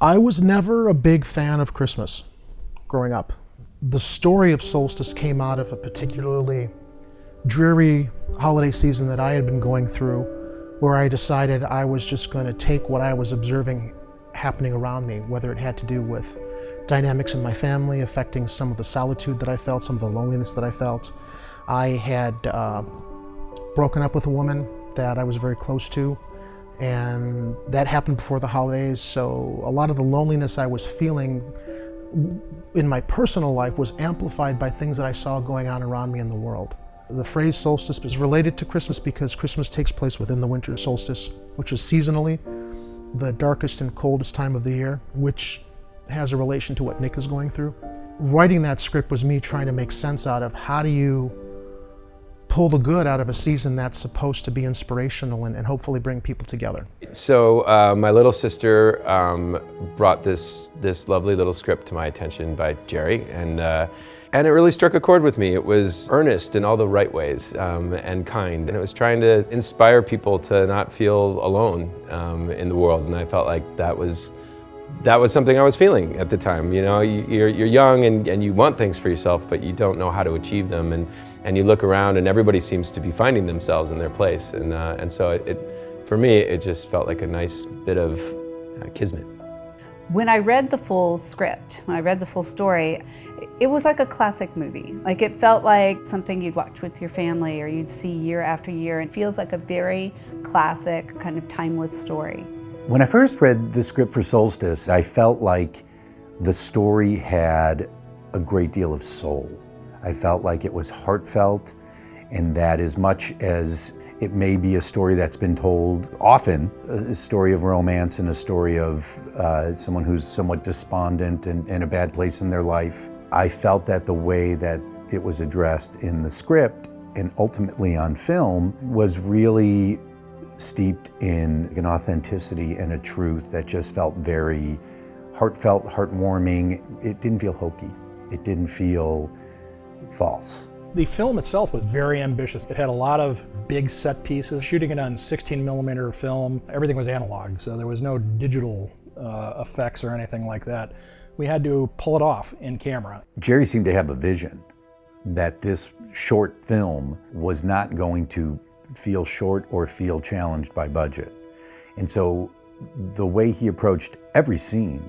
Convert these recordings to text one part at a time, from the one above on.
I was never a big fan of Christmas growing up. The story of Solstice came out of a particularly dreary holiday season that I had been going through, where I decided I was just going to take what I was observing happening around me, whether it had to do with dynamics in my family affecting some of the solitude that I felt, some of the loneliness that I felt. I had broken up with a woman that I was very close to, and that happened before the holidays, so a lot of the loneliness I was feeling in my personal life was amplified by things that I saw going on around me in the world. The phrase solstice is related to Christmas because Christmas takes place within the winter solstice, which is seasonally the darkest and coldest time of the year, which has a relation to what Nick is going through. Writing that script was me trying to make sense out of how do you pull the good out of a season that's supposed to be inspirational and hopefully bring people together. So my little sister brought this lovely little script to my attention by Jerry, and it really struck a chord with me. It was earnest in all the right ways and kind, and it was trying to inspire people to not feel alone in the world, and I felt like that was something I was feeling at the time. You know, you're young and you want things for yourself, but you don't know how to achieve them, and you look around and everybody seems to be finding themselves in their place, and so for me it just felt like a nice bit of kismet. When I read the full script, when I read the full story, it was like a classic movie. Like, it felt like something you'd watch with your family or you'd see year after year. It feels like a very classic, kind of timeless story. When I first read the script for Solstice, I felt like the story had a great deal of soul. I felt like it was heartfelt, and that as much as it may be a story that's been told often, a story of romance and a story of someone who's somewhat despondent and in a bad place in their life, I felt that the way that it was addressed in the script and ultimately on film was really steeped in an authenticity and a truth that just felt very heartfelt, heartwarming. It didn't feel hokey. It didn't feel false. The film itself was very ambitious. It had a lot of big set pieces. Shooting it on 16mm film, everything was analog, so there was no digital effects or anything like that. We had to pull it off in camera. Jerry seemed to have a vision that this short film was not going to feel short or feel challenged by budget. And so the way he approached every scene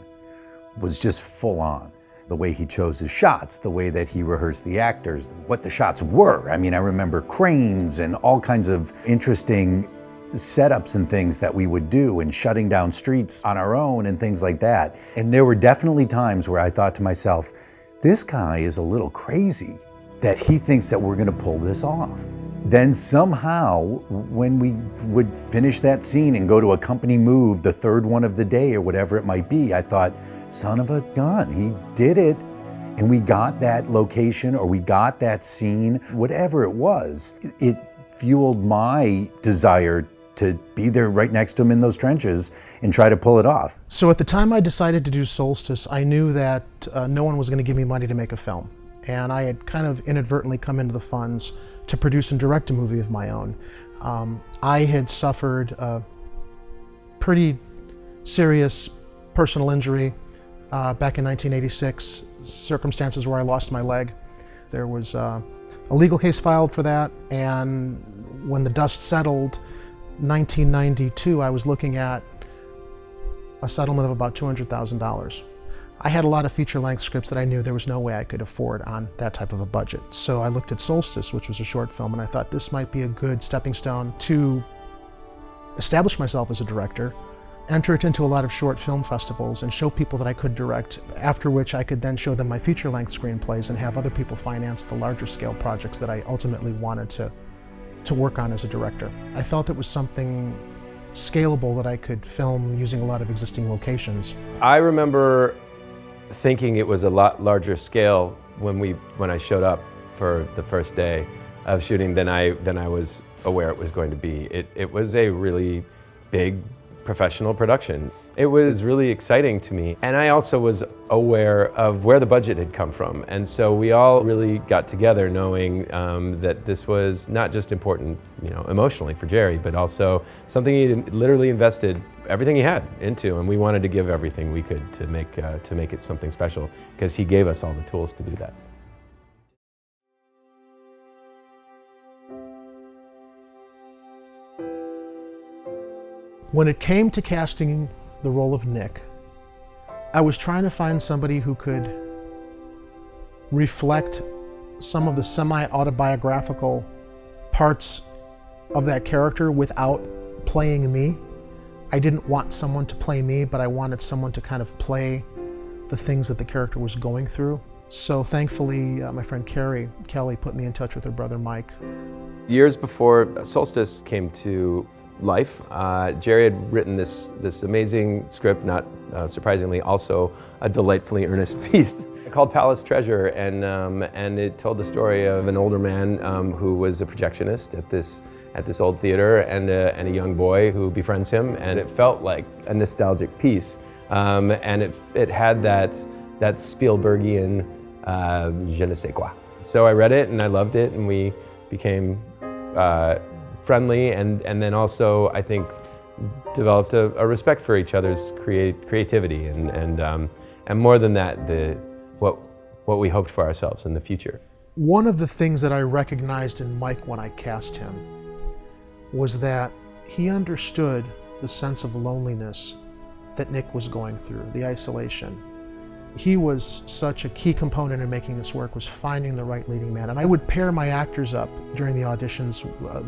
was just full on. The way he chose his shots, the way that he rehearsed the actors, what the shots were. I mean, I remember cranes and all kinds of interesting setups and things that we would do, and shutting down streets on our own and things like that. And there were definitely times where I thought to myself, this guy is a little crazy that he thinks that we're gonna pull this off. Then somehow, when we would finish that scene and go to a company move, the third one of the day or whatever it might be, I thought, son of a gun, he did it. And we got that location, or we got that scene, whatever it was. It fueled my desire to be there right next to him in those trenches and try to pull it off. So at the time I decided to do Solstice, I knew that no one was going to give me money to make a film. And I had kind of inadvertently come into the funds to produce and direct a movie of my own. I had suffered a pretty serious personal injury back in 1986, circumstances where I lost my leg. There was a legal case filed for that, and when the dust settled, 1992, I was looking at a settlement of about $200,000. I had a lot of feature-length scripts that I knew there was no way I could afford on that type of a budget. So I looked at Solstice, which was a short film, and I thought this might be a good stepping stone to establish myself as a director, enter it into a lot of short film festivals, and show people that I could direct, after which I could then show them my feature-length screenplays and have other people finance the larger scale projects that I ultimately wanted to work on as a director. I felt it was something scalable that I could film using a lot of existing locations. I remember thinking it was a lot larger scale when I showed up for the first day of shooting than I was aware it was going to be. It was a really big professional production. It was really exciting to me. And I also was aware of where the budget had come from. And so we all really got together knowing that this was not just important, emotionally for Jerry, but also something he literally invested everything he had into, and we wanted to give everything we could to make it something special, because he gave us all the tools to do that. When it came to casting the role of Nick, I was trying to find somebody who could reflect some of the semi-autobiographical parts of that character without playing me. I didn't want someone to play me, but I wanted someone to kind of play the things that the character was going through. So thankfully, my friend Kelly put me in touch with her brother Mike. Years before Solstice came to life, Jerry had written this amazing script, not surprisingly, also a delightfully earnest piece called Palace Treasure, and it told the story of an older man who was a projectionist at this old theater, and a young boy who befriends him, and it felt like a nostalgic piece, and it had that Spielbergian je ne sais quoi. So I read it and I loved it, and we became friendly, and then also I think developed a respect for each other's creativity, and more than that, what we hoped for ourselves in the future. One of the things that I recognized in Mike when I cast him was that he understood the sense of loneliness that Nick was going through, the isolation. He was such a key component in making this work, was finding the right leading man. And I would pair my actors up during the auditions,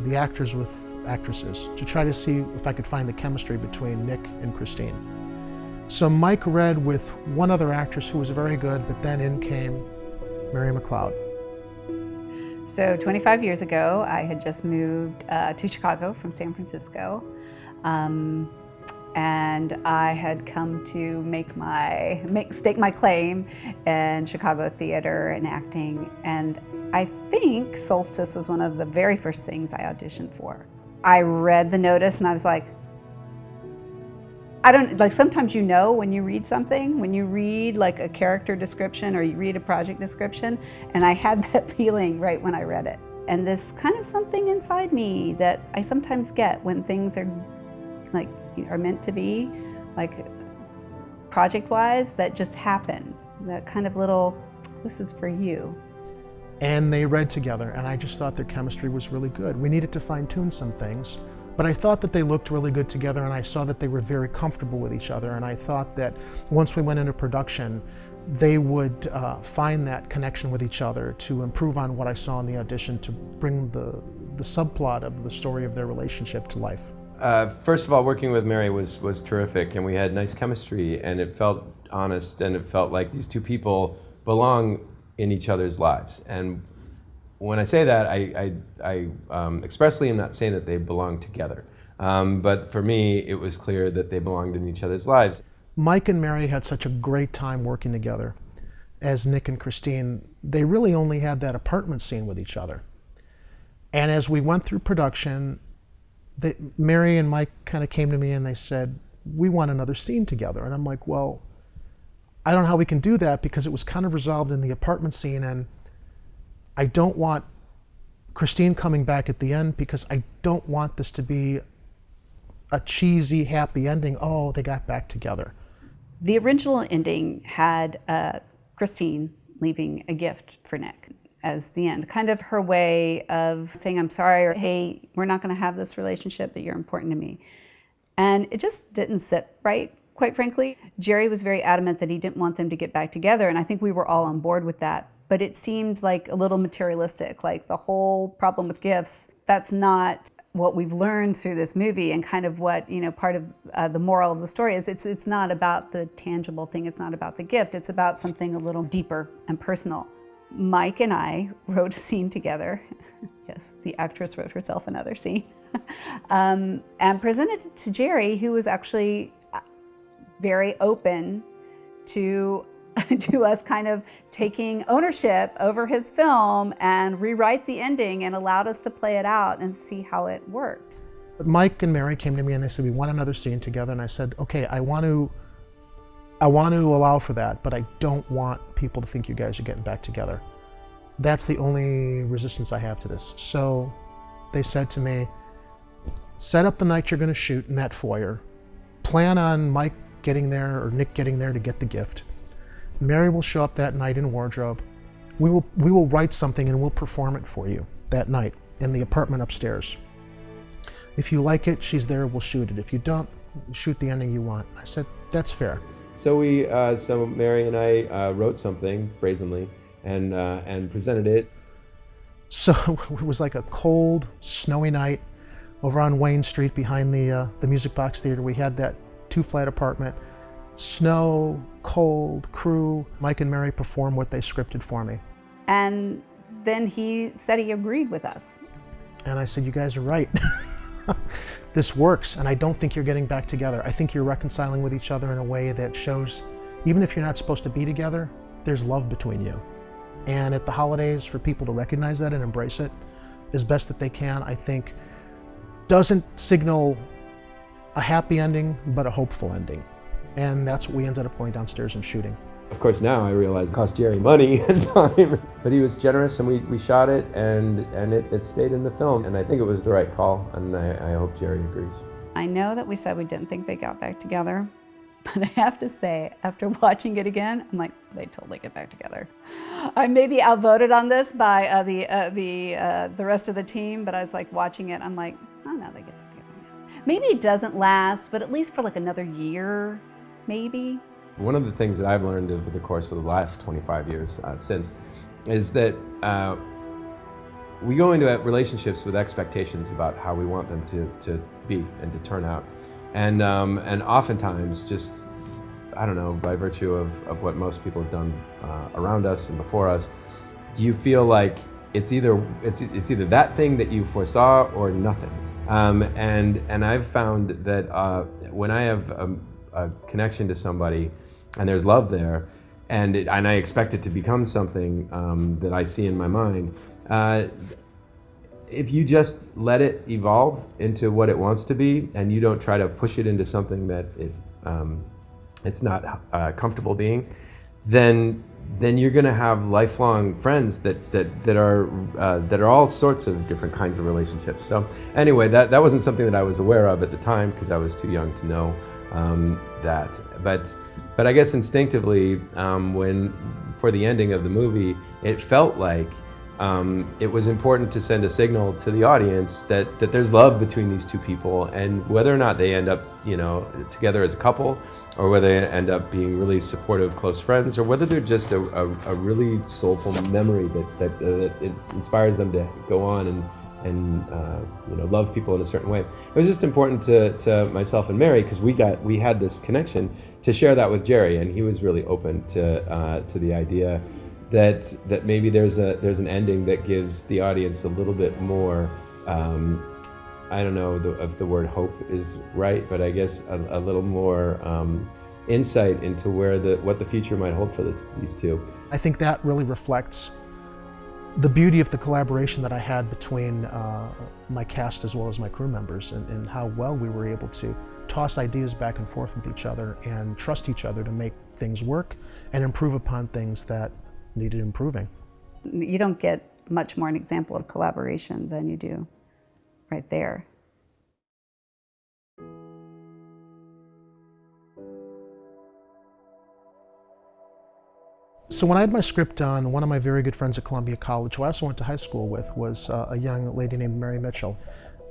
the actors with actresses, to try to see if I could find the chemistry between Nick and Christine. So Mike read with one other actress who was very good, but then in came Mary McLeod. So 25 years ago, I had just moved to Chicago from San Francisco. And I had come to stake my claim in Chicago theater and acting. And I think Solstice was one of the very first things I auditioned for. I read the notice and I was like, sometimes when you read something, when you read like a character description or you read a project description, and I had that feeling right when I read it. And this kind of something inside me that I sometimes get when things are meant to be, like project-wise, that just happened. That kind of little, this is for you. And they read together, and I just thought their chemistry was really good. We needed to fine-tune some things, but I thought that they looked really good together, and I saw that they were very comfortable with each other, and I thought that once we went into production, they would find that connection with each other to improve on what I saw in the audition, to bring the subplot of the story of their relationship to life. First of all, working with Mary was terrific, and we had nice chemistry, and it felt honest, and it felt like these two people belong in each other's lives. And when I say that, I expressly am not saying that they belong together. But for me, it was clear that they belonged in each other's lives. Mike and Mary had such a great time working together. As Nick and Christine, they really only had that apartment scene with each other. And as we went through production, Mary and Mike kind of came to me and they said, we want another scene together. And I'm like, well, I don't know how we can do that, because it was kind of resolved in the apartment scene, and I don't want Christine coming back at the end, because I don't want this to be a cheesy, happy ending. Oh, they got back together. The original ending had Christine leaving a gift for Nick as the end, kind of her way of saying, I'm sorry, or hey, we're not going to have this relationship, but you're important to me. And it just didn't sit right, quite frankly. Jerry was very adamant that he didn't want them to get back together, and I think we were all on board with that. But it seemed like a little materialistic, like the whole problem with gifts. That's not what we've learned through this movie, and kind of what, part of the moral of the story is it's not about the tangible thing, it's not about the gift, it's about something a little deeper and personal. Mike and I wrote a scene together. Yes, the actress wrote herself another scene. And presented it to Jerry, who was actually very open to us kind of taking ownership over his film and rewrite the ending, and allowed us to play it out and see how it worked. Mike and Mary came to me and they said, we want another scene together. And I said, okay, I want to allow for that, but I don't want people to think you guys are getting back together. That's the only resistance I have to this. So they said to me, set up the night you're going to shoot in that foyer. Plan on Mike getting there or Nick getting there to get the gift. Mary will show up that night in wardrobe. We will write something and we'll perform it for you that night in the apartment upstairs. If you like it, she's there, we'll shoot it. If you don't, shoot the ending you want. I said, that's fair. So so Mary and I wrote something brazenly and presented it. So it was like a cold, snowy night over on Wayne Street behind the Music Box Theater. We had that 2-flat apartment. Snow, cold, crew. Mike and Mary performed what they scripted for me. And then he said he agreed with us. And I said, you guys are right. This works, and I don't think you're getting back together. I think you're reconciling with each other in a way that shows, even if you're not supposed to be together, there's love between you. And at the holidays, for people to recognize that and embrace it as best that they can, I think doesn't signal a happy ending, but a hopeful ending. And that's what we ended up going downstairs and shooting. Of course, now I realize it cost Jerry money and time, but he was generous and we shot it and it stayed in the film. And I think it was the right call, and I hope Jerry agrees. I know that we said we didn't think they got back together, but I have to say, after watching it again, I'm like, they totally get back together. I may be outvoted on this by the rest of the team, but I was like watching it, I'm like, oh no, they get back together. Maybe it doesn't last, but at least for like another year, maybe. One of the things that I've learned over the course of the last 25 years since is that we go into relationships with expectations about how we want them to be and to turn out. And oftentimes, just, I don't know, by virtue of what most people have done around us and before us, you feel like it's either that thing that you foresaw or nothing. And I've found that when I have a connection to somebody and there's love there, and I expect it to become something that I see in my mind, if you just let it evolve into what it wants to be, and you don't try to push it into something that it's not comfortable being, then you're going to have lifelong friends that are all sorts of different kinds of relationships. So anyway, that wasn't something that I was aware of at the time because I was too young to know that. But I guess instinctively, when for the ending of the movie, it felt like it was important to send a signal to the audience that there's love between these two people, and whether or not they end up, together as a couple, or whether they end up being really supportive, close friends, or whether they're just a really soulful memory that it inspires them to go on and love people in a certain way. It was just important to myself and Mary, because we had this connection, to share that with Jerry, and he was really open to the idea that maybe there's an ending that gives the audience a little bit more, I don't know if the word hope is right, but I guess a little more insight into what the future might hold for these two. I think that really reflects the beauty of the collaboration that I had between my cast as well as my crew members, and how well we were able to toss ideas back and forth with each other and trust each other to make things work and improve upon things that needed improving. You don't get much more an example of collaboration than you do right there. So when I had my script done, one of my very good friends at Columbia College, who I also went to high school with, was a young lady named Mary Mitchell.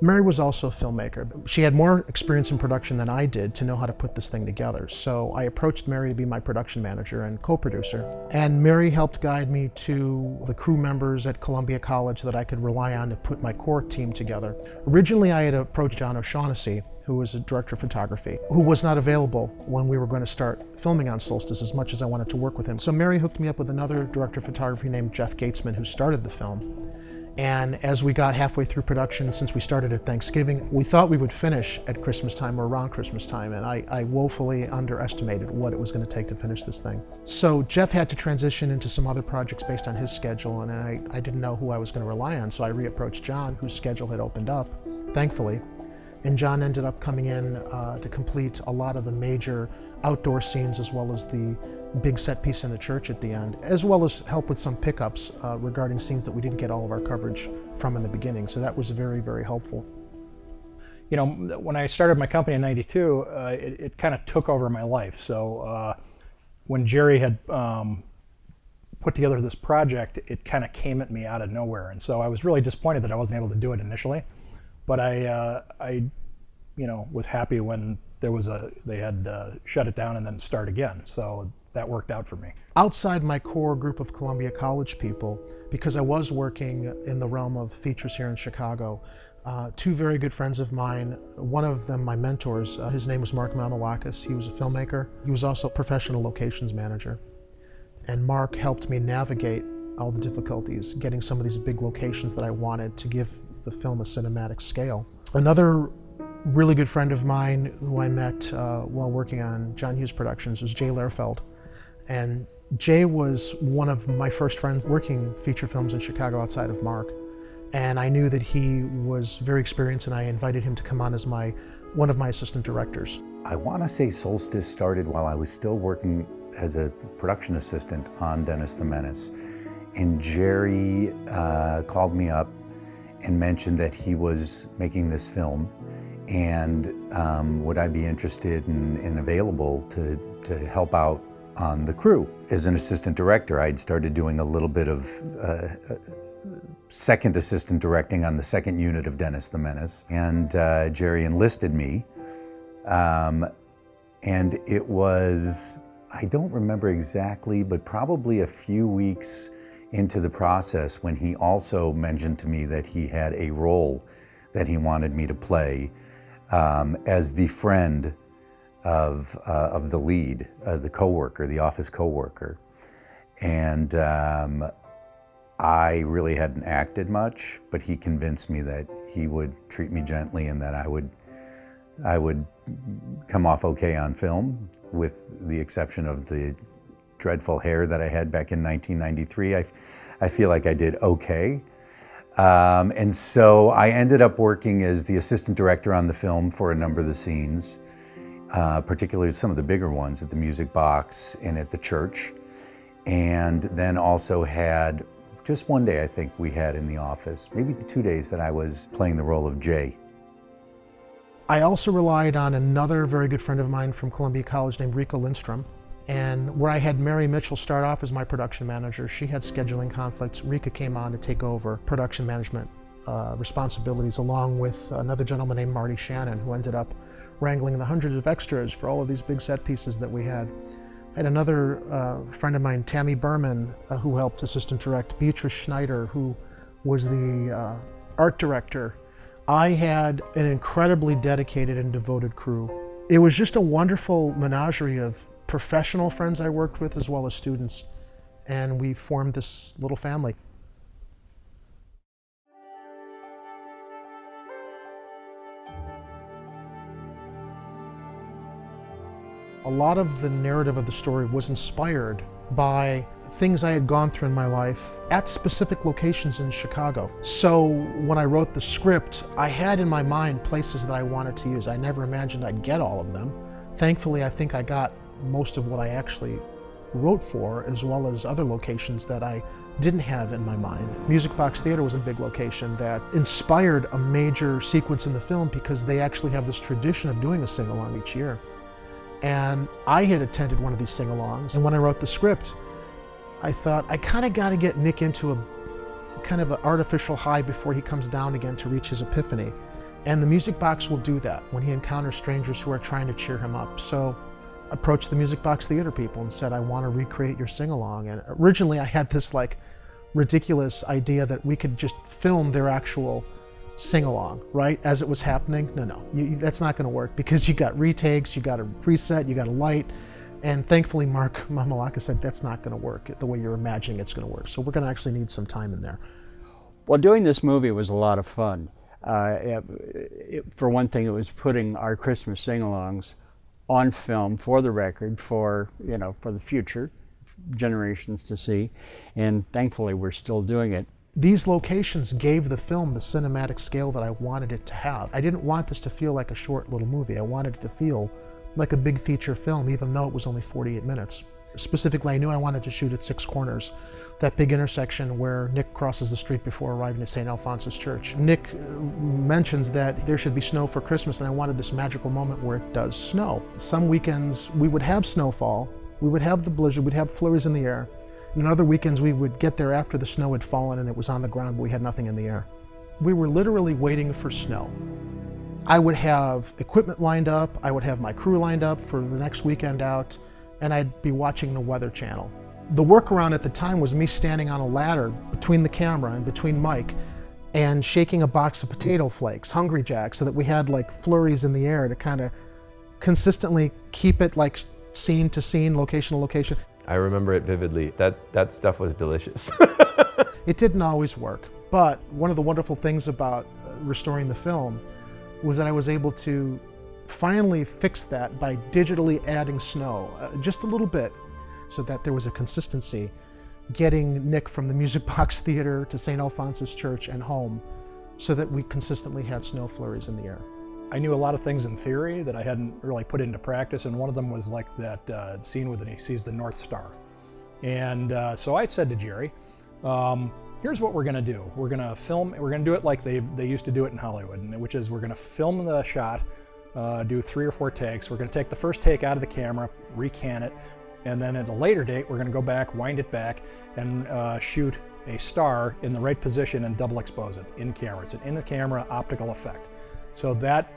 Mary was also a filmmaker. She had more experience in production than I did to know how to put this thing together. So I approached Mary to be my production manager and co-producer. And Mary helped guide me to the crew members at Columbia College that I could rely on to put my core team together. Originally, I had approached John O'Shaughnessy, who was a director of photography, who was not available when we were going to start filming on Solstice, as much as I wanted to work with him. So Mary hooked me up with another director of photography named Jeff Gatesman, who started the film. And as we got halfway through production, since we started at Thanksgiving, we thought we would finish at Christmas time or around Christmas time, and I woefully underestimated what it was going to take to finish this thing. So Jeff had to transition into some other projects based on his schedule, and I didn't know who I was going to rely on, so I reapproached John, whose schedule had opened up, thankfully, And John ended up coming in to complete a lot of the major outdoor scenes, as well as the big set piece in the church at the end, as well as help with some pickups regarding scenes that we didn't get all of our coverage from in the beginning. So that was very, very helpful. You know, when I started my company in '92, it kind of took over my life. So when Jerry had put together this project, it kind of came at me out of nowhere. And so I was really disappointed that I wasn't able to do it initially. But I you know, was happy when they had shut it down and then start again. So that worked out for me. Outside my core group of Columbia College people, because I was working in the realm of features here in Chicago, two very good friends of mine, one of them my mentors, his name was Mark Mamalakis. He was a filmmaker. He was also a professional locations manager. And Mark helped me navigate all the difficulties, getting some of these big locations that I wanted to give the film a cinematic scale. Another really good friend of mine who I met while working on John Hughes Productions was Jay Lehrfeld. And Jay was one of my first friends working feature films in Chicago outside of Mark. And I knew that he was very experienced, and I invited him to come on as one of my assistant directors. I want to say Solstice started while I was still working as a production assistant on Dennis the Menace. And Jerry called me up and mentioned that he was making this film, and would I be interested and available to help out on the crew. As an assistant director, I'd started doing a little bit of second assistant directing on the second unit of Dennis the Menace, and Jerry enlisted me, and it was, I don't remember exactly, but probably a few weeks into the process when he also mentioned to me that he had a role that he wanted me to play as the friend of the lead, the coworker, the office coworker. And I really hadn't acted much, but he convinced me that he would treat me gently and that I would come off okay on film, with the exception of the dreadful hair that I had back in 1993. I feel like I did okay. And so I ended up working as the assistant director on the film for a number of the scenes, particularly some of the bigger ones at the Music Box and at the church. And then also had, just one day I think we had in the office, maybe 2 days, that I was playing the role of Jay. I also relied on another very good friend of mine from Columbia College named Rika Lindstrom. And where I had Mary Mitchell start off as my production manager, she had scheduling conflicts. Rika came on to take over production management responsibilities, along with another gentleman named Marty Shannon, who ended up wrangling the hundreds of extras for all of these big set pieces that we had. I had another friend of mine, Tammy Berman, who helped assistant direct, Beatrice Schneider, who was the art director. I had an incredibly dedicated and devoted crew. It was just a wonderful menagerie of professional friends I worked with, as well as students, and we formed this little family. A lot of the narrative of the story was inspired by things I had gone through in my life at specific locations in Chicago. So when I wrote the script, I had in my mind places that I wanted to use. I never imagined I'd get all of them. Thankfully, I think I got most of what I actually wrote for, as well as other locations that I didn't have in my mind. Music Box Theater was a big location that inspired a major sequence in the film, because they actually have this tradition of doing a sing-along each year. And I had attended one of these sing-alongs, and when I wrote the script, I thought, I kind of got to get Nick into a kind of an artificial high before he comes down again to reach his epiphany. And the Music Box will do that when he encounters strangers who are trying to cheer him up. So approached the Music Box Theater people and said, I want to recreate your sing-along. And originally I had this like ridiculous idea that we could just film their actual sing-along, right, as it was happening. No, that's not going to work, because you got retakes, you got a preset, you got a light. And thankfully Mark Mamalaka said, that's not going to work the way you're imagining it's going to work. So we're going to actually need some time in there. Well, doing this movie was a lot of fun. For one thing, it was putting our Christmas sing-alongs on film for the record, for the future generations to see, and thankfully we're still doing it. These locations gave the film the cinematic scale that I wanted it to have. I didn't want this to feel like a short little movie. I wanted it to feel like a big feature film, even though it was only 48 minutes. Specifically, I knew I wanted to shoot at Six Corners, that big intersection where Nick crosses the street before arriving at St. Alphonsus Church. Nick mentions that there should be snow for Christmas, and I wanted this magical moment where it does snow. Some weekends we would have snowfall, we would have the blizzard, we'd have flurries in the air. And other weekends we would get there after the snow had fallen and it was on the ground, but we had nothing in the air. We were literally waiting for snow. I would have equipment lined up, I would have my crew lined up for the next weekend out, and I'd be watching the Weather Channel. The workaround at the time was me standing on a ladder between the camera and between Mike and shaking a box of potato flakes, Hungry Jack, so that we had like flurries in the air to kind of consistently keep it like scene to scene, location to location. I remember it vividly. That stuff was delicious. It didn't always work, but one of the wonderful things about restoring the film was that I was able to finally fix that by digitally adding snow, just a little bit, so that there was a consistency, getting Nick from the Music Box Theater to St. Alphonsus Church and home, so that we consistently had snow flurries in the air. I knew a lot of things in theory that I hadn't really put into practice, and one of them was like that scene where he sees the North Star. And so I said to Jerry, here's what we're gonna do. We're gonna do it like they used to do it in Hollywood, which is we're gonna film the shot, do 3 or 4 takes. We're gonna take the first take out of the camera, recant it, and then at a later date, we're gonna go back, wind it back, and shoot a star in the right position and double expose it in camera. It's an in-the-camera optical effect. So that,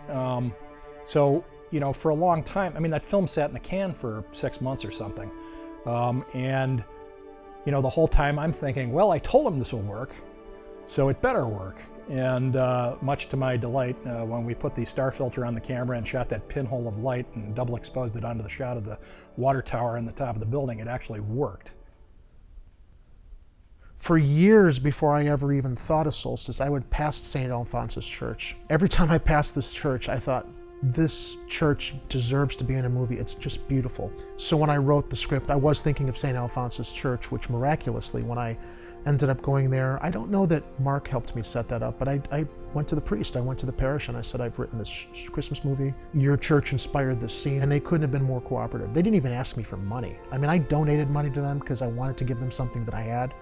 you know, for a long time, I mean, that film sat in the can for 6 months or something. And, you know, the whole time I'm thinking, well, I told him this will work, so it better work. And much to my delight, when we put the star filter on the camera and shot that pinhole of light and double exposed it onto the shot of the water tower on the top of the building, it actually worked. For years before I ever even thought of Solstice, I would pass St. Alphonsus Church. Every time I passed this church, I thought, this church deserves to be in a movie. It's just beautiful. So when I wrote the script, I was thinking of St. Alphonsus Church, which miraculously, when I ended up going there, I don't know that Mark helped me set that up, but I went to the priest, I went to the parish, and I said, I've written this Christmas movie. Your church inspired this scene, and they couldn't have been more cooperative. They didn't even ask me for money. I mean, I donated money to them because I wanted to give them something that I had,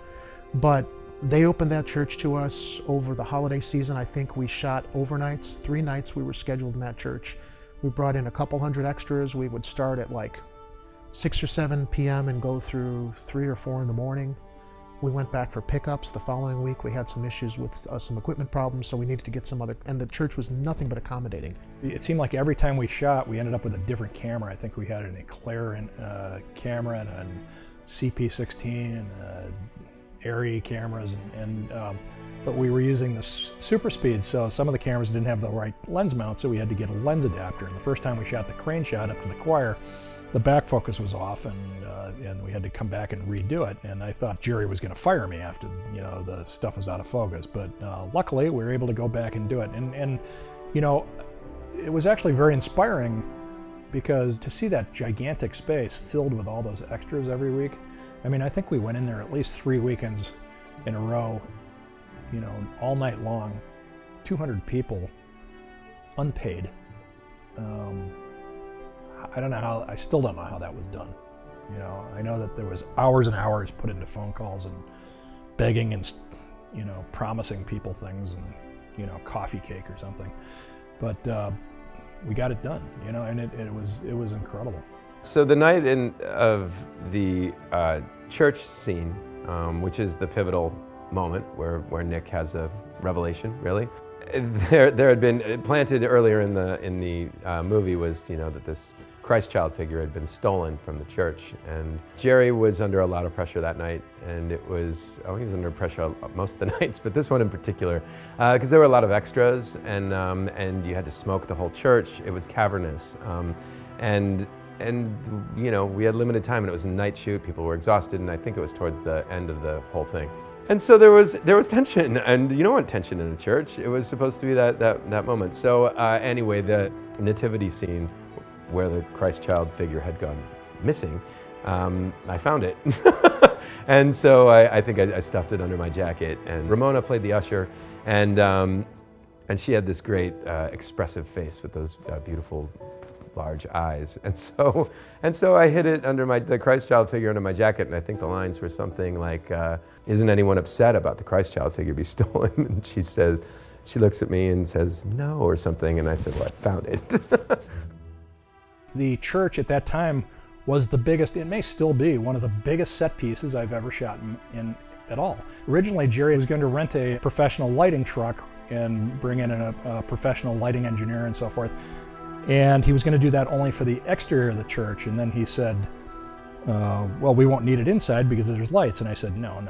but they opened that church to us over the holiday season. I think we shot overnights, 3 nights we were scheduled in that church. We brought in a couple hundred extras. We would start at like 6 or 7 p.m. and go through 3 or 4 in the morning. We went back for pickups the following week. We had some issues with some equipment problems, so we needed to get some other, and the church was nothing but accommodating. It seemed like every time we shot, we ended up with a different camera. I think we had an Eclair camera and a CP16 and Arri cameras, but we were using the super speed, so some of the cameras didn't have the right lens mount, so we had to get a lens adapter. And the first time we shot the crane shot up to the choir, the back focus was off, and we had to come back and redo it. And I thought Jerry was going to fire me after, you know, the stuff was out of focus. But luckily, we were able to go back and do it. And you know, it was actually very inspiring, because to see that gigantic space filled with all those extras every week, I mean, I think we went in there at least 3 weekends in a row, you know, all night long, 200 people, unpaid. I don't know how, I still don't know how that was done. You know, I know that there was hours and hours put into phone calls and begging and, you know, promising people things and, you know, coffee cake or something. But we got it done, you know, and it was incredible. So the night of the church scene, which is the pivotal moment where Nick has a revelation, really. There had been planted earlier in the movie was, you know, that this Christ child figure had been stolen from the church, and Jerry was under a lot of pressure that night, and he was under pressure most of the nights, but this one in particular, because there were a lot of extras, and you had to smoke the whole church. It was cavernous, and you know, we had limited time, and it was a night shoot. People were exhausted, and I think it was towards the end of the whole thing. And so there was tension, and you don't want tension in a church. It was supposed to be that moment. So anyway, the nativity scene where the Christ child figure had gone missing, I found it. And so I think I stuffed it under my jacket. And Ramona played the usher, and she had this great expressive face with those beautiful large eyes. And so I hid it under the Christ child figure under my jacket, and I think the lines were something like, isn't anyone upset about the Christ child figure be stolen? And she looks at me and says, no, or something, and I said, well, I found it. The church at that time was the biggest, it may still be, one of the biggest set pieces I've ever shot in at all. Originally, Jerry was going to rent a professional lighting truck and bring in a professional lighting engineer and so forth. And he was going to do that only for the exterior of the church. And then he said, well, we won't need it inside because there's lights. And I said, no,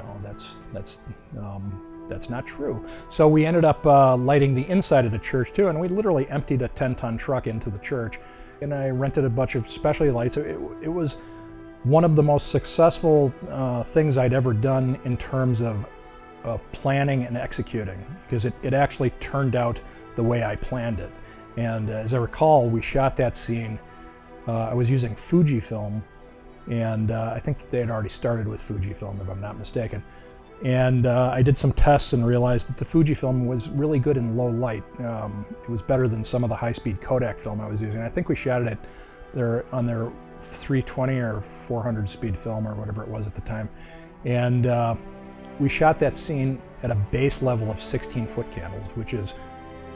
that's not true. So we ended up lighting the inside of the church too. And we literally emptied a 10-ton truck into the church. And I rented a bunch of specialty lights. It was one of the most successful things I'd ever done in terms of planning and executing, because it actually turned out the way I planned it. And as I recall, we shot that scene. I was using Fujifilm, and I think they had already started with Fujifilm, if I'm not mistaken. And I did some tests and realized that the Fujifilm was really good in low light. It was better than some of the high-speed Kodak film I was using. I think we shot it on their 320 or 400 speed film or whatever it was at the time. And we shot that scene at a base level of 16-foot candles, which is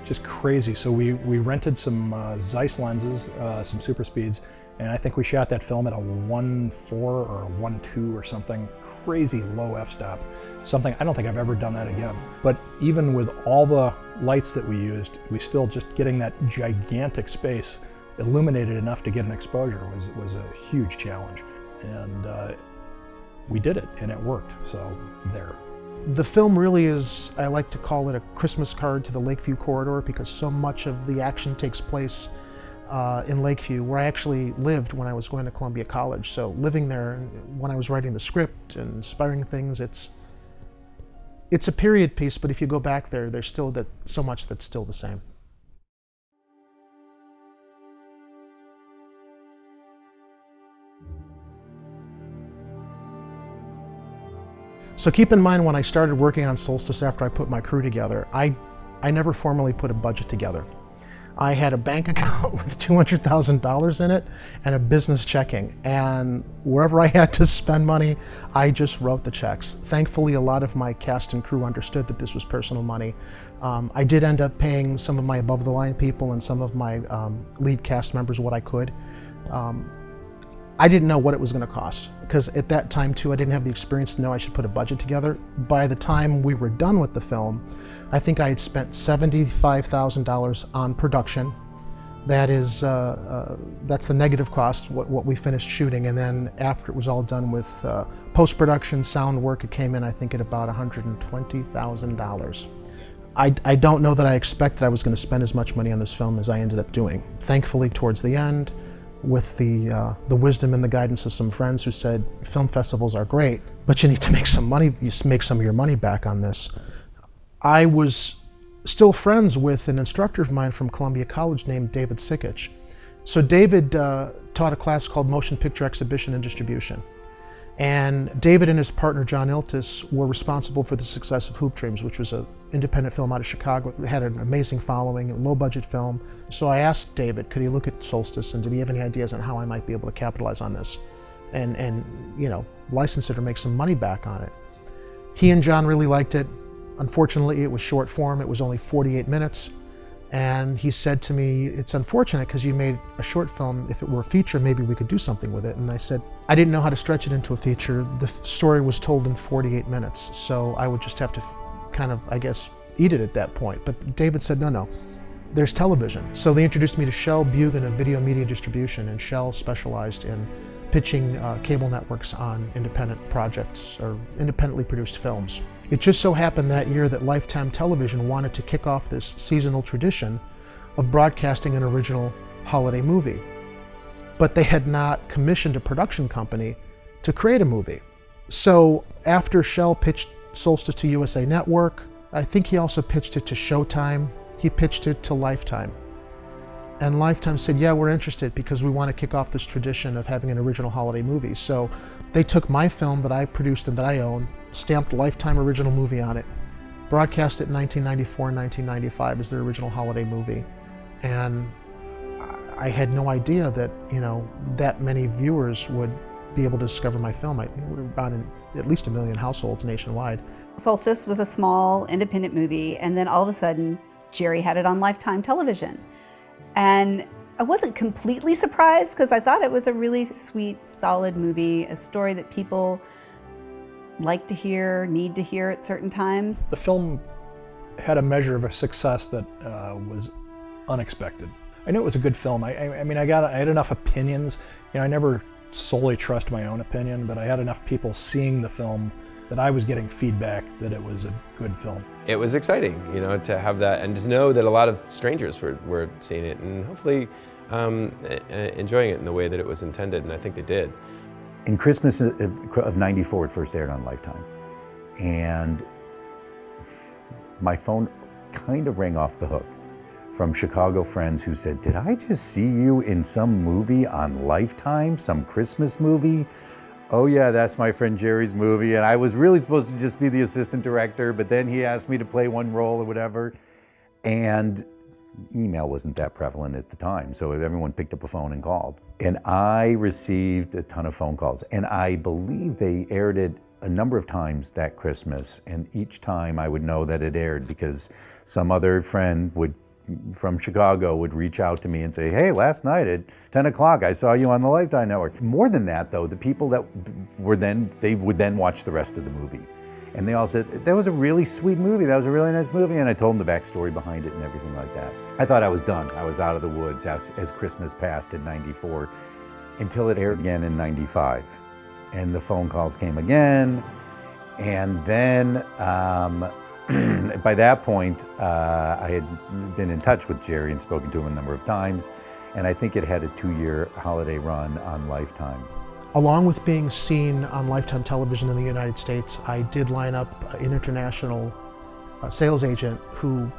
just crazy. So we rented some Zeiss lenses, some super speeds, and I think we shot that film at a 1.4 or a 1.2 or something, crazy low f-stop. Something, I don't think I've ever done that again. But even with all the lights that we used, we still just getting that gigantic space illuminated enough to get an exposure was a huge challenge. And we did it, and it worked, so there. The film really is, I like to call it a Christmas card to the Lakeview corridor, because so much of the action takes place in Lakeview, where I actually lived when I was going to Columbia College. So living there, when I was writing the script and inspiring things, it's a period piece, but if you go back there, there's still so much that's still the same. So keep in mind, when I started working on Solstice after I put my crew together, I never formally put a budget together. I had a bank account with $200,000 in it and a business checking, and wherever I had to spend money, I just wrote the checks. Thankfully, a lot of my cast and crew understood that this was personal money. I did end up paying some of my above-the-line people and some of my lead cast members what I could. I didn't know what it was going to cost, because at that time too, I didn't have the experience to know I should put a budget together. By the time we were done with the film, I think I had spent $75,000 on production. That is, that's the negative cost, what we finished shooting, and then after it was all done with post-production, sound work, it came in, I think, at about $120,000. I don't know that I expected I was going to spend as much money on this film as I ended up doing. Thankfully, towards the end, with the wisdom and the guidance of some friends who said, film festivals are great, but you need to make some money, you make some of your money back on this. I was still friends with an instructor of mine from Columbia College named David Sikich. So David taught a class called Motion Picture Exhibition and Distribution. And David and his partner John Iltis were responsible for the success of Hoop Dreams, which was an independent film out of Chicago. It had an amazing following, a low-budget film. So I asked David, could he look at Solstice, and did he have any ideas on how I might be able to capitalize on this and you know, license it or make some money back on it. He and John really liked it. Unfortunately, it was short form. It was only 48 minutes. And he said to me, it's unfortunate because you made a short film. If it were a feature, maybe we could do something with it. And I said, I didn't know how to stretch it into a feature. The story was told in 48 minutes. So I would just have to kind of, I guess, eat it at that point. But David said, no, there's television. So they introduced me to Shell Bugan of Video Media Distribution, and Shell specialized in pitching cable networks on independent projects or independently produced films. It just so happened that year that Lifetime Television wanted to kick off this seasonal tradition of broadcasting an original holiday movie. But they had not commissioned a production company to create a movie. So after Shell pitched Solstice to USA Network, I think he also pitched it to Showtime, he pitched it to Lifetime. And Lifetime said, yeah, we're interested because we want to kick off this tradition of having an original holiday movie. So They took my film that I produced and that I own, stamped Lifetime Original Movie on it, broadcast it in 1994 and 1995 as their original holiday movie. And I had no idea that, that many viewers would be able to discover my film. We were about in at least 1 million households nationwide. Solstice was a small independent movie, and then all of a sudden, Jerry had it on Lifetime television. And I wasn't completely surprised because I thought it was a really sweet, solid movie, a story that people like to hear, need to hear at certain times. The film had a measure of a success that was unexpected. I knew it was a good film. I had enough opinions. I never solely trust my own opinion, but I had enough people seeing the film that I was getting feedback that it was a good film. It was exciting, to have that and to know that a lot of strangers were seeing it and hopefully enjoying it in the way that it was intended, and I think they did. In Christmas of '94, it first aired on Lifetime, and my phone kind of rang off the hook from Chicago friends who said, "Did I just see you in some movie on Lifetime, some Christmas movie?" "Oh yeah, that's my friend Jerry's movie, and I was really supposed to just be the assistant director, but then he asked me to play one role or whatever." And email wasn't that prevalent at the time, so everyone picked up a phone and called. And I received a ton of phone calls, and I believe they aired it a number of times that Christmas, and each time I would know that it aired because some other friend from Chicago would reach out to me and say, "Hey, last night at 10 o'clock, I saw you on the Lifetime Network." More than that, though, the people that they would then watch the rest of the movie. And they all said, "That was a really sweet movie, that was a really nice movie." And I told them the backstory behind it and everything like that. I thought I was done. I was out of the woods as Christmas passed in '94, until it aired again in '95. And the phone calls came again. And then, by that point, I had been in touch with Jerry and spoken to him a number of times, and I think it had a 2-year holiday run on Lifetime. Along with being seen on Lifetime television in the United States, I did line up an international sales agent who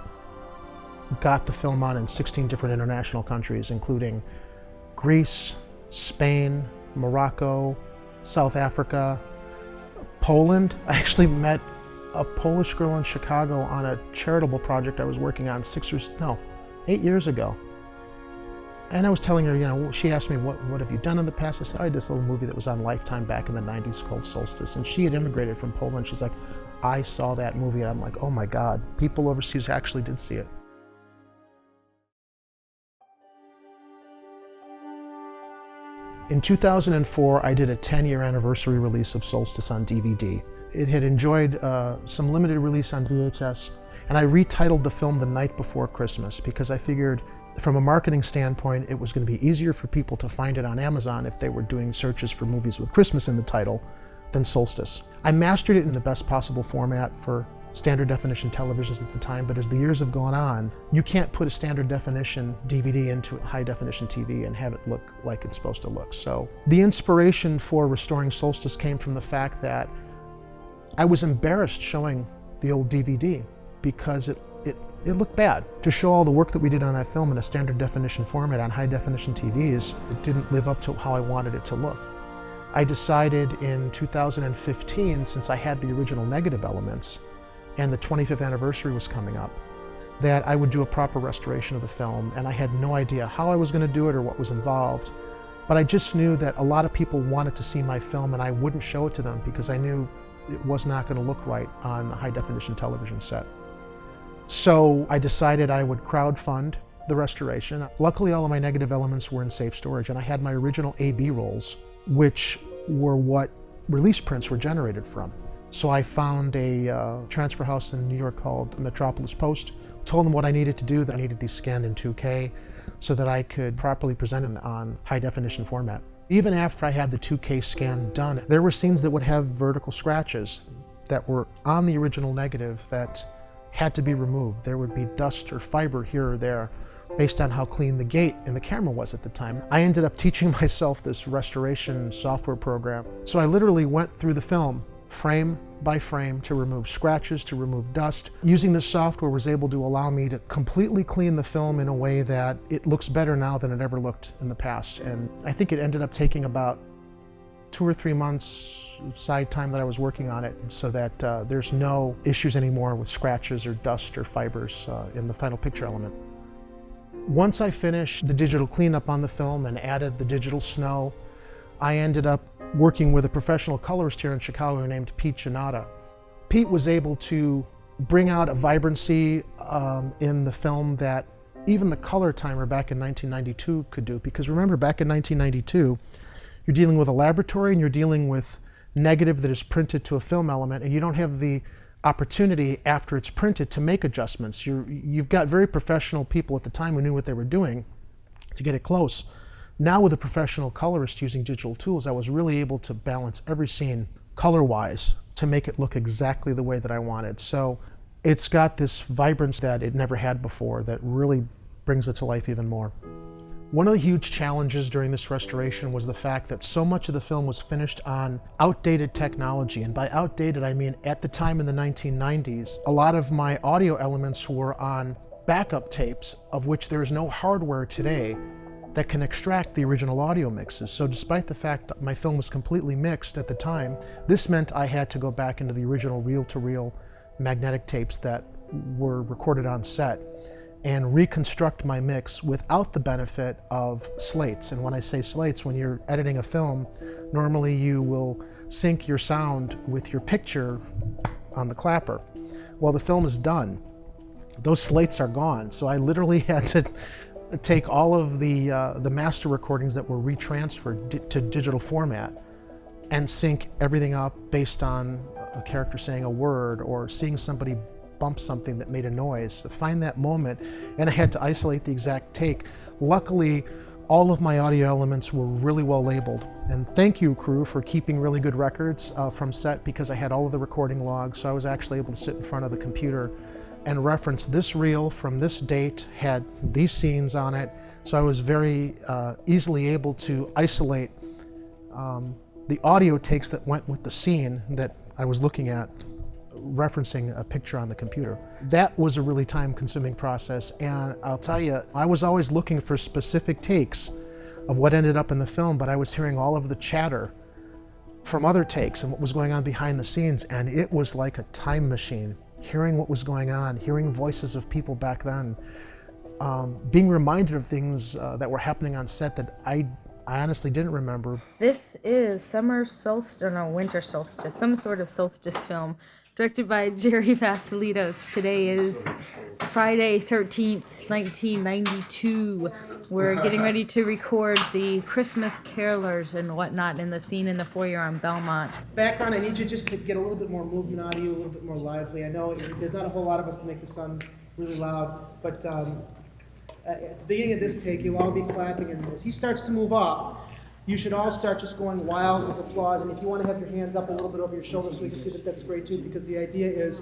got the film on in 16 different international countries, including Greece, Spain, Morocco, South Africa, Poland. I actually met a Polish girl in Chicago on a charitable project I was working on 8 years ago. And I was telling her, she asked me, what have you done in the past? I said, I did this little movie that was on Lifetime back in the 90s called Solstice. And she had immigrated from Poland. She's like, I saw that movie. And I'm like, oh my God, people overseas actually did see it. In 2004, I did a 10-year anniversary release of Solstice on DVD. It had enjoyed some limited release on VHS, and I retitled the film The Night Before Christmas because I figured from a marketing standpoint, it was going to be easier for people to find it on Amazon if they were doing searches for movies with Christmas in the title than Solstice. I mastered it in the best possible format for standard definition televisions at the time, but as the years have gone on, you can't put a standard definition DVD into a high definition TV and have it look like it's supposed to look. So the inspiration for restoring Solstice came from the fact that I was embarrassed showing the old DVD because it looked bad. To show all the work that we did on that film in a standard definition format on high definition TVs, it didn't live up to how I wanted it to look. I decided in 2015, since I had the original negative elements and the 25th anniversary was coming up, that I would do a proper restoration of the film, and I had no idea how I was going to do it or what was involved. But I just knew that a lot of people wanted to see my film and I wouldn't show it to them because I knew it was not going to look right on a high definition television set. So I decided I would crowdfund the restoration. Luckily, all of my negative elements were in safe storage, and I had my original A/B rolls, which were what release prints were generated from. So I found a transfer house in New York called Metropolis Post, told them what I needed to do, that I needed these scanned in 2K so that I could properly present them on high definition format. Even after I had the 2K scan done, there were scenes that would have vertical scratches that were on the original negative that had to be removed. There would be dust or fiber here or there based on how clean the gate and the camera was at the time. I ended up teaching myself this restoration software program. So I literally went through the film frame by frame to remove scratches, to remove dust. Using this software was able to allow me to completely clean the film in a way that it looks better now than it ever looked in the past. And I think it ended up taking about 2 or 3 months side time that I was working on it so that there's no issues anymore with scratches or dust or fibers in the final picture element. Once I finished the digital cleanup on the film and added the digital snow, I ended up working with a professional colorist here in Chicago named Pete Janata. Pete was able to bring out a vibrancy in the film that even the color timer back in 1992 could do. Because remember, back in 1992, you're dealing with a laboratory and you're dealing with negative that is printed to a film element, and you don't have the opportunity after it's printed to make adjustments. You've got very professional people at the time who knew what they were doing to get it close. Now with a professional colorist using digital tools, I was really able to balance every scene color-wise to make it look exactly the way that I wanted. So it's got this vibrance that it never had before that really brings it to life even more. One of the huge challenges during this restoration was the fact that so much of the film was finished on outdated technology. And by outdated, I mean at the time in the 1990s, a lot of my audio elements were on backup tapes, of which there is no hardware today that can extract the original audio mixes. So despite the fact that my film was completely mixed at the time, this meant I had to go back into the original reel-to-reel magnetic tapes that were recorded on set and reconstruct my mix without the benefit of slates. And when I say slates, when you're editing a film, normally you will sync your sound with your picture on the clapper. Well, the film is done. Those slates are gone. So I literally had to take all of the master recordings that were retransferred to digital format and sync everything up based on a character saying a word or seeing somebody bump something that made a noise, to find that moment, and I had to isolate the exact take. Luckily, all of my audio elements were really well labeled, and thank you, crew, for keeping really good records from set, because I had all of the recording logs, so I was actually able to sit in front of the computer and reference this reel from this date, had these scenes on it, so I was very easily able to isolate the audio takes that went with the scene that I was looking at, referencing a picture on the computer. That was a really time-consuming process, and I'll tell you, I was always looking for specific takes of what ended up in the film, but I was hearing all of the chatter from other takes and what was going on behind the scenes, and it was like a time machine, hearing what was going on, hearing voices of people back then, being reminded of things that were happening on set that I honestly didn't remember. This is summer solstice, or no, winter solstice, some sort of solstice film, directed by Jerry Vasilitos. Today is Friday 13th, 1992. We're getting ready to record the Christmas carolers and whatnot in the scene in the foyer on Belmont. Background, I need you just to get a little bit more movement out of you, a little bit more lively. I know there's not a whole lot of us to make the sun really loud, but at the beginning of this take, you'll all be clapping, and as he starts to move off, you should all start just going wild with applause, and if you want to have your hands up a little bit over your shoulders so we can see that, that's great too, because the idea is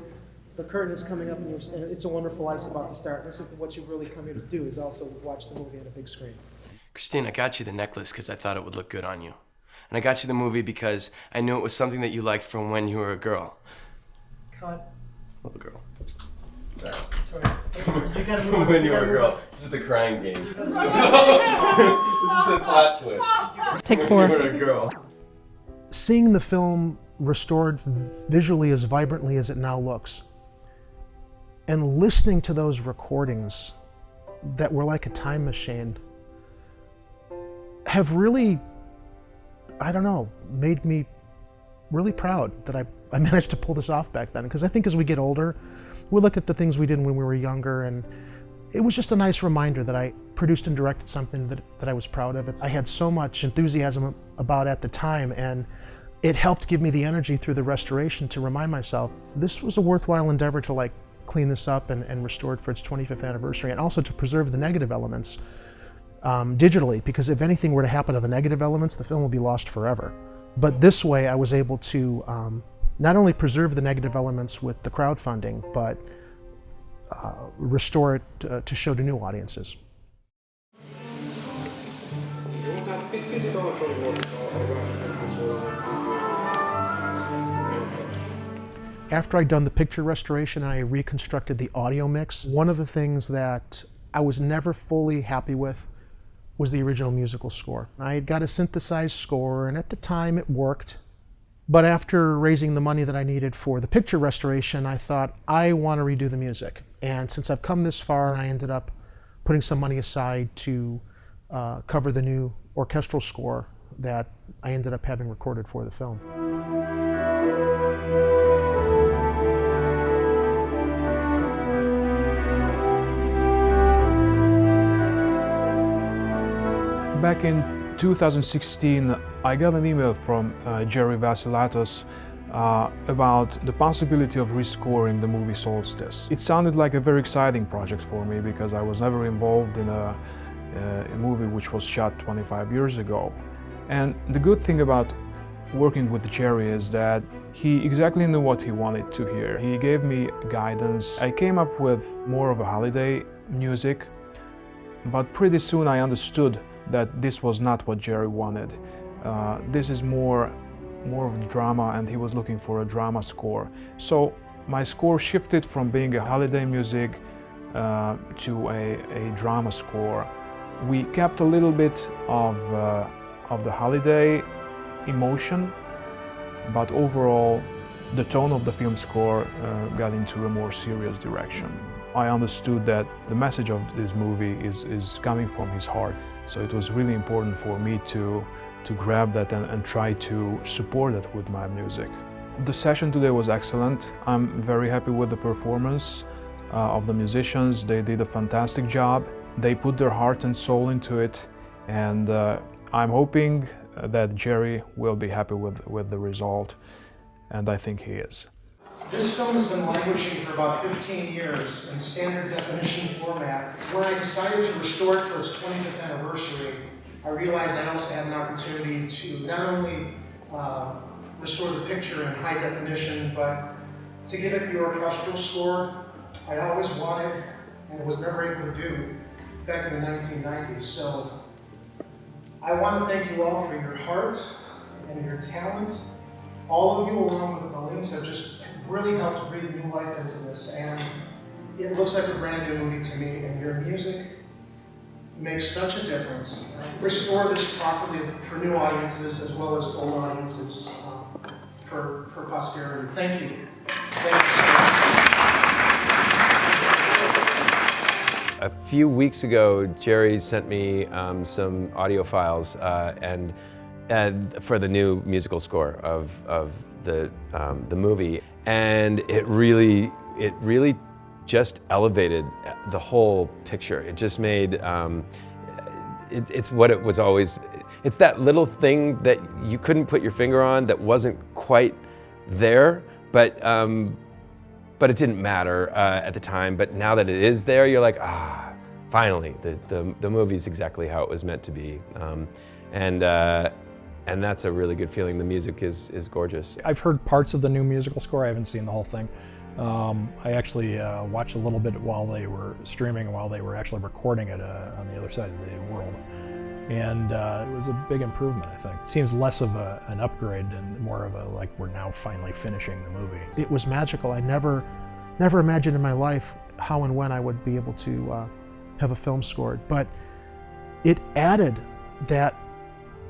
the curtain is coming up and It's a Wonderful Life's about to start. This is what you've really come here to do, is also watch the movie on a big screen. Christine, I got you the necklace because I thought it would look good on you. And I got you the movie because I knew it was something that you liked from when you were a girl. Cut. Little girl. Sorry. You gotta move From when you were a girl. This is the crying game. This is the plot twist. Take When 4. you were a girl. Seeing the film restored visually as vibrantly as it now looks, and listening to those recordings that were like a time machine, have really, I don't know, made me really proud that I managed to pull this off back then. Because I think as we get older, we look at the things we did when we were younger, and it was just a nice reminder that I produced and directed something that I was proud of. I had so much enthusiasm about at the time, and it helped give me the energy through the restoration to remind myself this was a worthwhile endeavor to like clean this up and restore it for its 25th anniversary, and also to preserve the negative elements digitally, because if anything were to happen to the negative elements, the film will be lost forever. But this way I was able to not only preserve the negative elements with the crowdfunding, but restore it to show to new audiences. After I'd done the picture restoration and I reconstructed the audio mix, one of the things that I was never fully happy with was the original musical score. I had got a synthesized score, and at the time it worked. But after raising the money that I needed for the picture restoration, I thought, I want to redo the music. And since I've come this far, I ended up putting some money aside to cover the new orchestral score that I ended up having recorded for the film. Back in 2016, I got an email from Jerry Vassilatos about the possibility of rescoring the movie Solstice. It sounded like a very exciting project for me because I was never involved in a movie which was shot 25 years ago. And the good thing about working with Jerry is that he exactly knew what he wanted to hear. He gave me guidance. I came up with more of a holiday music, but pretty soon I understood that this was not what Jerry wanted. This is more of a drama, and he was looking for a drama score. So my score shifted from being a holiday music to a drama score. We kept a little bit of the holiday emotion, but overall the tone of the film score got into a more serious direction. I understood that the message of this movie is coming from his heart, so it was really important for me to grab that and try to support it with my music. The session today was excellent. I'm very happy with the performance of the musicians. They did a fantastic job. They put their heart and soul into it, and I'm hoping that Jerry will be happy with the result, and I think he is. This film has been languishing for about 15 years in standard definition format. When I decided to restore it for its 25th anniversary, I realized I also had an opportunity to not only restore the picture in high definition, but to give it the orchestral score I always wanted and was never able to do back in the 1990s. So I want to thank you all for your heart and your talent. All of you, along with the balloons, have just really helped breathe new life into this, and it looks like a brand new movie to me, and your music makes such a difference. Restore this properly for new audiences as well as old audiences for posterity. Thank you. Thank you. A few weeks ago, Jerry sent me some audio files and for the new musical score of the movie, and it really just elevated the whole picture. It just made it's what it was always. It's that little thing that you couldn't put your finger on, that wasn't quite there, but it didn't matter at the time. But now that it is there, you're like, finally, the movie's exactly how it was meant to be, and that's a really good feeling. The music is gorgeous. I've heard parts of the new musical score. I haven't seen the whole thing. I actually watched a little bit while they were streaming, while they were actually recording it on the other side of the world. And it was a big improvement, I think. It seems less of an upgrade and more of a, like, we're now finally finishing the movie. It was magical. I never imagined in my life how and when I would be able to have a film scored. But it added that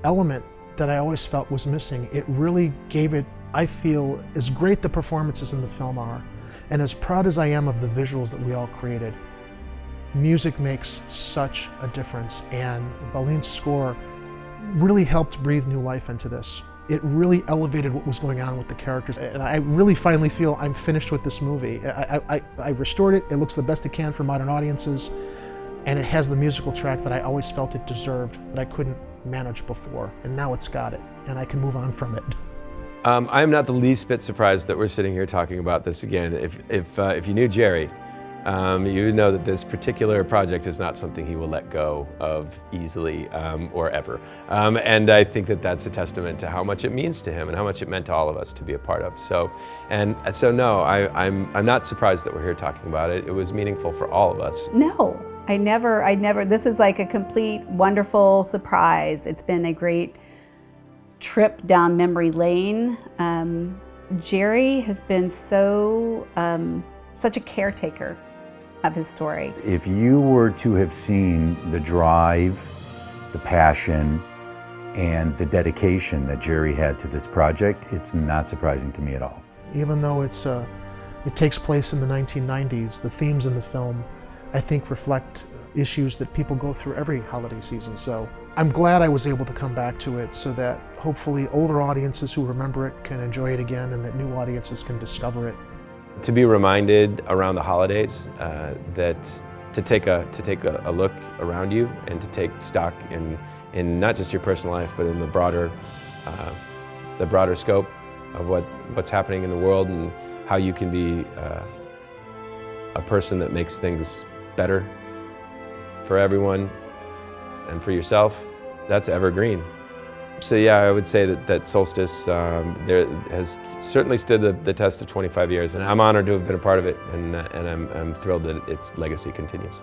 element that I always felt was missing. It really gave it, I feel, as great the performances in the film are, and as proud as I am of the visuals that we all created, music makes such a difference, and Balin's score really helped breathe new life into this. It really elevated what was going on with the characters, and I really finally feel I'm finished with this movie. I restored it, it looks the best it can for modern audiences, and it has the musical track that I always felt it deserved, that I couldn't manage before, and now it's got it, and I can move on from it. I'm not the least bit surprised that we're sitting here talking about this again. If you knew Jerry, you know that this particular project is not something he will let go of easily or ever. And I think that that's a testament to how much it means to him and how much it meant to all of us to be a part of. So no, I'm not surprised that we're here talking about it. It was meaningful for all of us. No, I never, this is like a complete wonderful surprise. It's been a great trip down memory lane. Jerry has been such a caretaker of his story. If you were to have seen the drive the passion and the dedication that Jerry had to this project, it's not surprising to me at all. Even though it takes place in the 1990s, the themes in the film, I think, reflect issues that people go through every holiday season. So I'm glad I was able to come back to it so that hopefully older audiences who remember it can enjoy it again, and that new audiences can discover it. To be reminded around the holidays that to take a look around you and to take stock in not just your personal life, but in the broader scope of what's happening in the world, and how you can be a person that makes things better for everyone and for yourself. That's evergreen. So yeah, I would say that Solstice there has certainly stood the test of 25 years, and I'm honored to have been a part of it, and I'm thrilled that its legacy continues.